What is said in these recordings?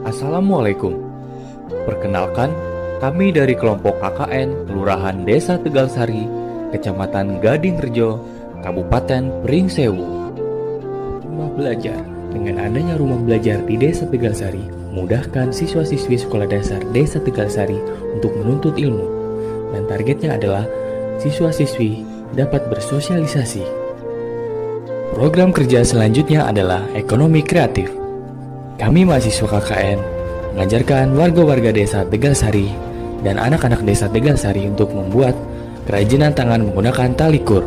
Assalamualaikum. Perkenalkan, kami dari kelompok KKN Kelurahan Desa Tegalsari, Kecamatan Gadingrejo, Kabupaten Pringsewu. Rumah belajar. Dengan adanya rumah belajar di Desa Tegalsari, memudahkan siswa-siswi sekolah dasar Desa Tegalsari untuk menuntut ilmu. Dan targetnya adalah siswa-siswi dapat bersosialisasi. Program kerja selanjutnya adalah ekonomi kreatif. Kami mahasiswa KKN mengajarkan warga-warga Desa Tegalsari dan anak-anak Desa Tegalsari untuk membuat kerajinan tangan menggunakan tali kur.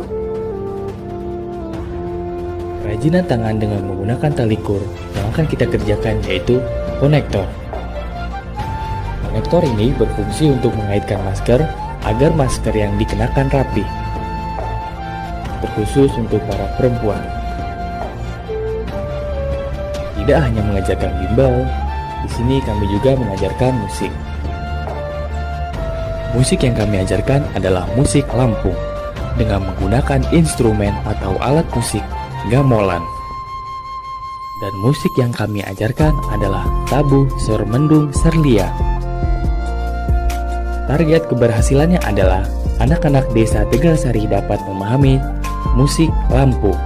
Kerajinan tangan dengan menggunakan tali kur yang akan kita kerjakan yaitu konektor. Konektor ini berfungsi untuk mengaitkan masker agar masker yang dikenakan rapi, terkhusus untuk para perempuan. Tidak hanya mengajarkan gimbal, di sini kami juga mengajarkan musik. Musik yang kami ajarkan adalah musik lampung dengan menggunakan instrumen atau alat musik gamelan. Dan musik yang kami ajarkan adalah tabuh, sermendung, serlia. Target keberhasilannya adalah anak-anak Desa Tegalsari dapat memahami musik lampung.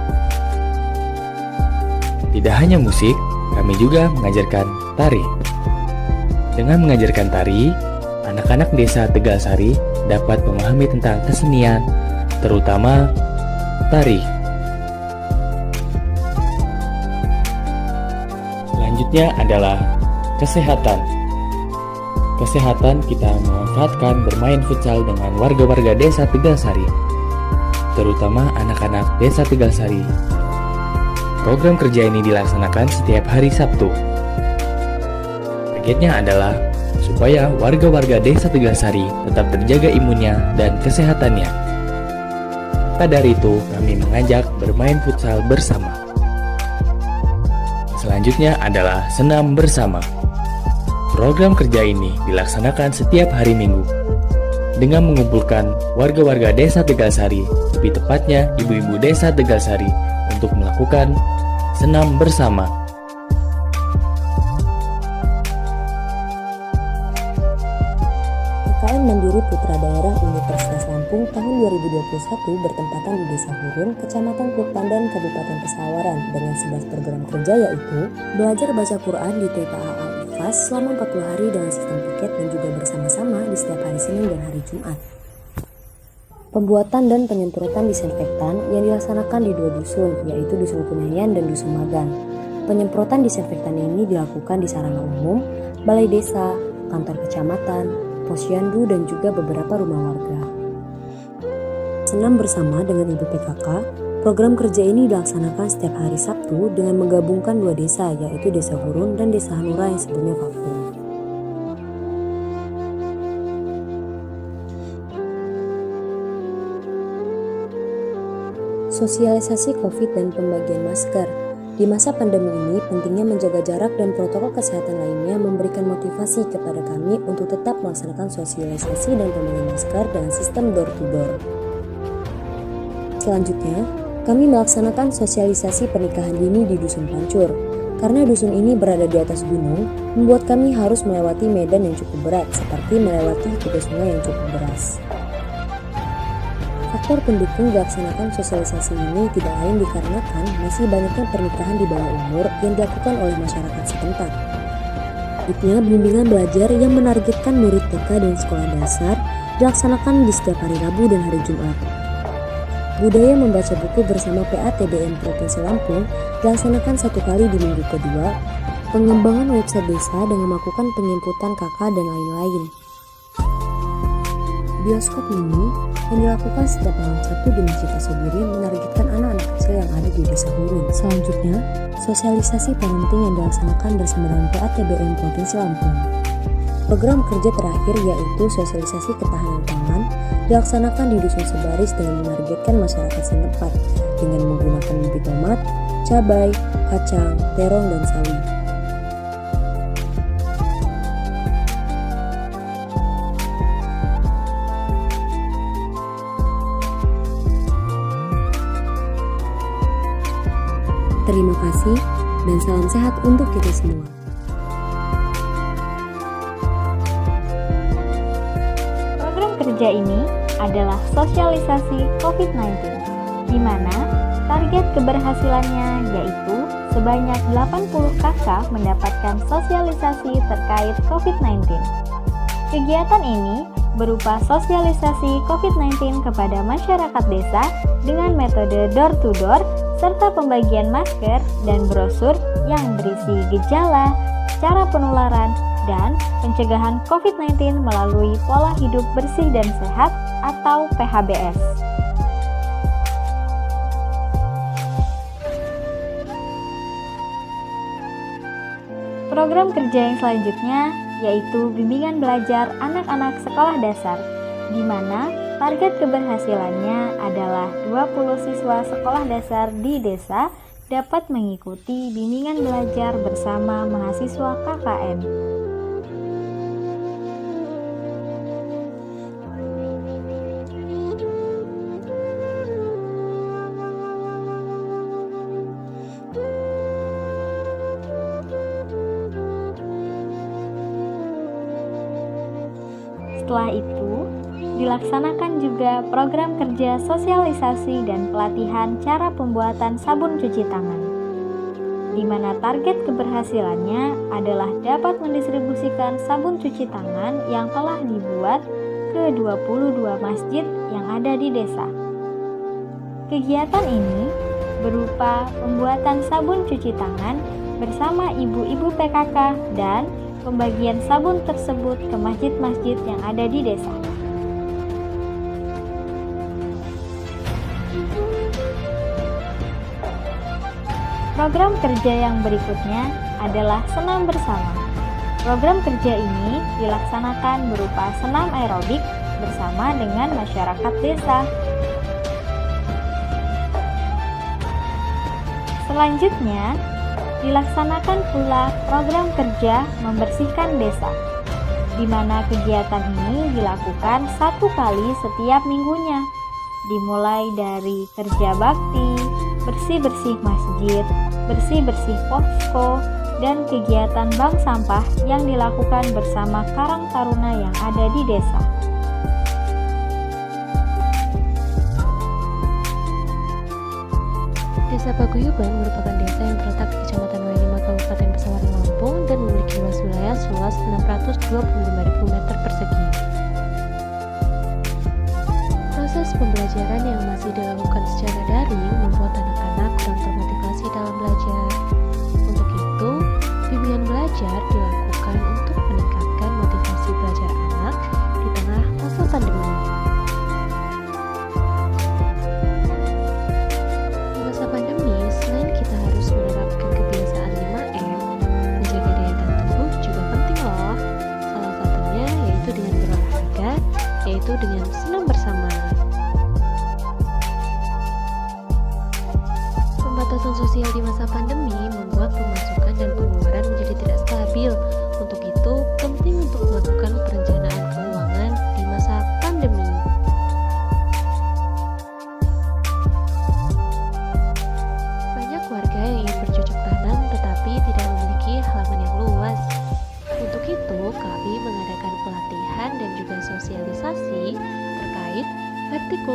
Tidak hanya musik, kami juga mengajarkan tari. Dengan mengajarkan tari, anak-anak Desa Tegalsari dapat memahami tentang kesenian, terutama tari. Selanjutnya adalah kesehatan. Kesehatan kita memanfaatkan bermain futsal dengan warga-warga Desa Tegalsari, terutama anak-anak Desa Tegalsari. Program kerja ini dilaksanakan setiap hari Sabtu. Targetnya adalah supaya warga-warga Desa Tegalsari tetap terjaga imunnya dan kesehatannya. Maka dari itu, kami mengajak bermain futsal bersama. Selanjutnya adalah senam bersama. Program kerja ini dilaksanakan setiap hari Minggu dengan mengumpulkan warga-warga Desa Tegalsari, lebih tepatnya ibu-ibu Desa Tegalsari, untuk melakukan senam bersama. KKN Mandiri Putra Daerah Universitas Lampung tahun 2021 bertempatan di Desa Hurun, Kecamatan Teluk Pandan, Kabupaten Pesawaran dengan 11 program kerja yaitu belajar baca Quran di TPA Al-Ikhlas selama 40 hari dengan sistem piket dan juga bersama-sama di setiap hari Senin dan hari Jumat. Pembuatan dan penyemprotan disinfektan yang dilaksanakan di 2 dusun, yaitu Dusun Kunyayan dan Dusun Magan. Penyemprotan disinfektan ini dilakukan di sarana umum, balai desa, kantor kecamatan, posyandu, dan juga beberapa rumah warga. Senam bersama dengan Ibu PKK, program kerja ini dilaksanakan setiap hari Sabtu dengan menggabungkan 2 desa, yaitu Desa Hurun dan Desa Hanura yang sebelumnya vakum. Sosialisasi COVID dan pembagian masker. Di masa pandemi ini, pentingnya menjaga jarak dan protokol kesehatan lainnya memberikan motivasi kepada kami untuk tetap melaksanakan sosialisasi dan pembagian masker dengan sistem door-to-door. Selanjutnya, kami melaksanakan sosialisasi pernikahan dini di Dusun Pancur. Karena dusun ini berada di atas gunung, membuat kami harus melewati medan yang cukup berat, seperti melewati tiga sungai yang cukup deras. Faktor pendukung dilaksanakan sosialisasi ini tidak lain dikarenakan masih banyaknya pernikahan di bawah umur yang dilakukan oleh masyarakat setempat. Selanjutnya, bimbingan belajar yang menargetkan murid TK dan sekolah dasar dilaksanakan di setiap hari Rabu dan hari Jumat. Budaya membaca buku bersama PATBM Provinsi Lampung dilaksanakan 1 kali di minggu kedua. Pengembangan website desa dengan melakukan penginputan KK dan lain-lain. Bioskop mini yang dilakukan setiap malam Sabtu di Masjid Asobiri menargetkan anak-anak kecil yang ada di Desa Hurun. Selanjutnya, sosialisasi parenting yang dilaksanakan bersama dengan PATBM Provinsi Lampung. Program kerja terakhir yaitu sosialisasi ketahanan pangan dilaksanakan di Dusun Sebaris dengan menargetkan masyarakat setempat dengan menggunakan bibit tomat, cabai, kacang, terong, dan sawi. Terima kasih dan salam sehat untuk kita semua. Program kerja ini adalah sosialisasi COVID-19, di mana target keberhasilannya yaitu sebanyak 80 kakak mendapatkan sosialisasi terkait COVID-19. Kegiatan ini berupa sosialisasi COVID-19 kepada masyarakat desa dengan metode door-to-door serta pembagian masker dan brosur yang berisi gejala, cara penularan, dan pencegahan COVID-19 melalui pola hidup bersih dan sehat atau PHBS. Program kerja yang selanjutnya yaitu bimbingan belajar anak-anak sekolah dasar, di mana target keberhasilannya adalah 20 siswa sekolah dasar di desa dapat mengikuti bimbingan belajar bersama mahasiswa KKN. Setelah itu, dilaksanakan juga program kerja sosialisasi dan pelatihan cara pembuatan sabun cuci tangan, di mana target keberhasilannya adalah dapat mendistribusikan sabun cuci tangan yang telah dibuat ke 22 masjid yang ada di desa. Kegiatan ini berupa pembuatan sabun cuci tangan bersama ibu-ibu PKK dan pembagian sabun tersebut ke masjid-masjid yang ada di desa. Program kerja yang berikutnya adalah senam bersama. Program kerja ini dilaksanakan berupa senam aerobik bersama dengan masyarakat desa. Selanjutnya, dilaksanakan pula program kerja membersihkan desa, di mana kegiatan ini dilakukan 1 kali setiap minggunya, dimulai dari kerja bakti, bersih-bersih masjid, bersih-bersih posko, dan kegiatan bank sampah yang dilakukan bersama Karang Taruna yang ada di desa. Desa Paguyuban merupakan desa yang terletak di Kecamatan Wailima, Kabupaten Pesawaran, Lampung dan memiliki luas wilayah seluas 625.000 meter persegi. Proses pembelajaran yang masih dilakukan secara daring membuat anak-anak kurang termotivasi dalam belajar. Untuk itu, bimbingan belajar dilakukan untuk meningkatkan motivasi belajar anak di tengah masa pandemi. Di masa pandemi, selain kita harus menerapkan kebiasaan 5M, menjaga daya tahan tubuh juga penting loh. Salah satunya yaitu dengan berolahraga, yaitu dengan senam bersama. Pembatasan sosial di masa pandemi membuat pemasukan dan pengeluaran menjadi tidak stabil.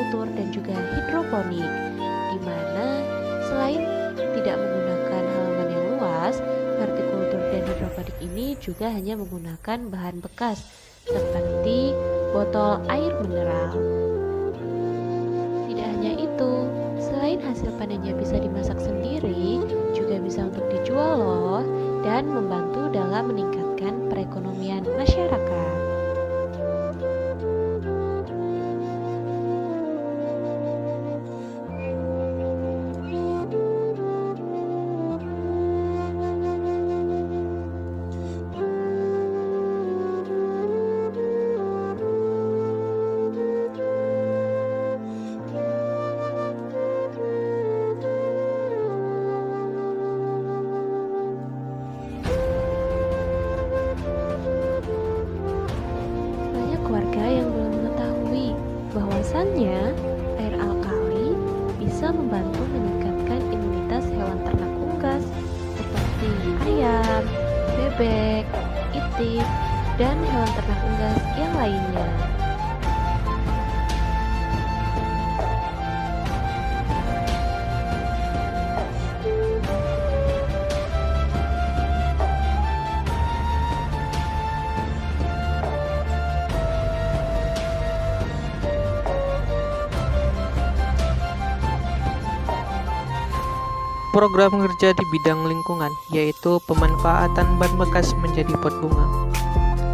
vertikultur dan juga hidroponik, di mana selain tidak menggunakan halaman yang luas, vertikultur dan hidroponik ini juga hanya menggunakan bahan bekas seperti botol air mineral. Tidak hanya itu, selain hasil panennya bisa dimasak sendiri, juga bisa untuk dijual loh, dan membantu dalam meningkatkan perekonomian masyarakat. Warga yang belum mengetahui bahwasannya air alkali bisa membantu meningkatkan imunitas hewan ternak unggas seperti ayam, bebek, itik, dan hewan ternak unggas yang lainnya. Program kerja di bidang lingkungan, yaitu pemanfaatan ban bekas menjadi pot bunga.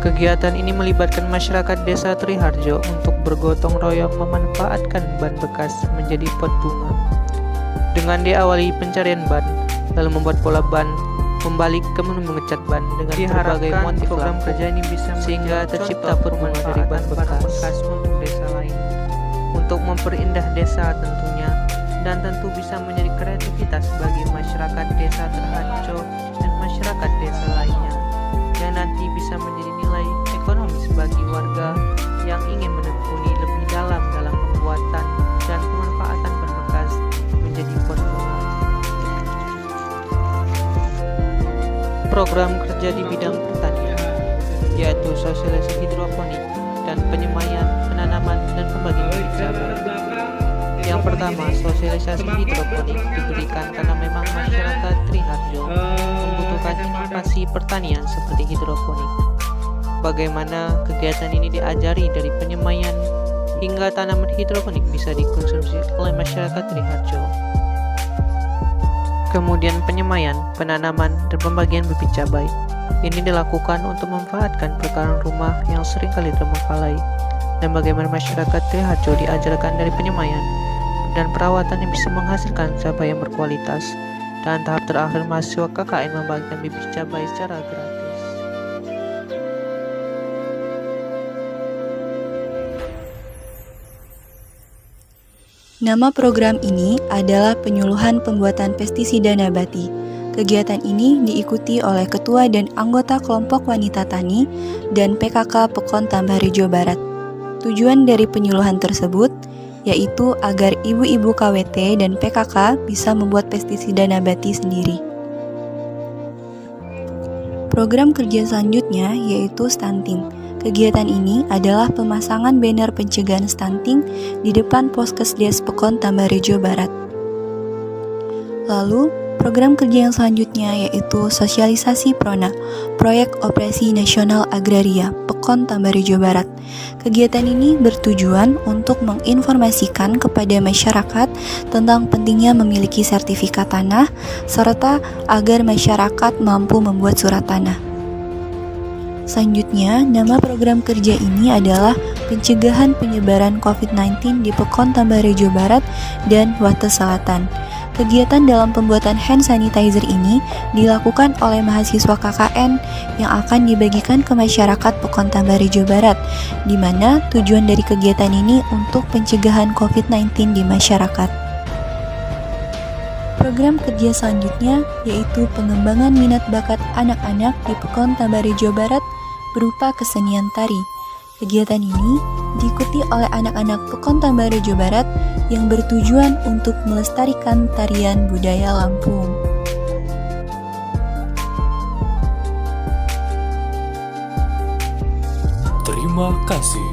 Kegiatan ini melibatkan masyarakat Desa Triharjo untuk bergotong royong memanfaatkan ban bekas menjadi pot bunga. Dengan diawali pencarian ban, lalu membuat pola ban, membalik kemudian mengecat ban dengan berbagai motif program kerja ini bisa sehingga tercipta perumahan dari ban bekas untuk desa lain, untuk memperindah desa tentunya, dan tentu bisa menjadi kreativitas bagi masyarakat Desa Triharjo dan masyarakat desa lainnya, yang nanti bisa menjadi nilai ekonomis bagi warga yang ingin menekuni lebih dalam pembuatan dan pemanfaatan ban bekas menjadi pot bunga. Program kerja di bidang pertanian, yaitu sosialisasi hidroponik dan penyemaian, penanaman, dan pembagian bibit cabai. Yang pertama, sosialisasi hidroponik diberikan karena memang masyarakat Triharjo membutuhkan inovasi pertanian seperti hidroponik. Bagaimana kegiatan ini diajari dari penyemaian hingga tanaman hidroponik bisa dikonsumsi oleh masyarakat Triharjo. Kemudian penyemaian, penanaman, dan pembagian bibit cabai. Ini dilakukan untuk memanfaatkan perkaran rumah yang seringkali terbengkalai, dan bagaimana masyarakat Triharjo diajarkan dari penyemaian dan perawatan yang bisa menghasilkan cabai yang berkualitas. Dan tahap terakhir, mahasiswa KKN membagikan bibit cabai secara gratis. Nama program ini adalah penyuluhan pembuatan pestisida nabati. Kegiatan ini diikuti oleh ketua dan anggota kelompok wanita tani dan PKK Pekon Tambah Rejo Barat. Tujuan dari penyuluhan tersebut yaitu agar ibu-ibu KWT dan PKK bisa membuat pestisida nabati sendiri. Program kerja selanjutnya yaitu stunting. Kegiatan ini adalah pemasangan banner pencegahan stunting di depan Poskesdes Pekon Tambah Rejo Barat. Lalu, program kerja yang selanjutnya yaitu sosialisasi PRONA, Proyek Operasi Nasional Agraria, Pekon Tambah Rejo Barat. Kegiatan ini bertujuan untuk menginformasikan kepada masyarakat tentang pentingnya memiliki sertifikat tanah, serta agar masyarakat mampu membuat surat tanah. Selanjutnya, nama program kerja ini adalah Pencegahan Penyebaran COVID-19 di Pekon Tambah Rejo Barat dan Wates Selatan. Kegiatan dalam pembuatan hand sanitizer ini dilakukan oleh mahasiswa KKN yang akan dibagikan ke masyarakat Pekon Tambah Rejo Barat, di mana tujuan dari kegiatan ini untuk pencegahan COVID-19 di masyarakat. Program kerja selanjutnya yaitu pengembangan minat bakat anak-anak di Pekon Tambah Rejo Barat berupa kesenian tari. Kegiatan ini diikuti oleh anak-anak Pekon Tambah Rejo Barat yang bertujuan untuk melestarikan tarian budaya Lampung. Terima kasih.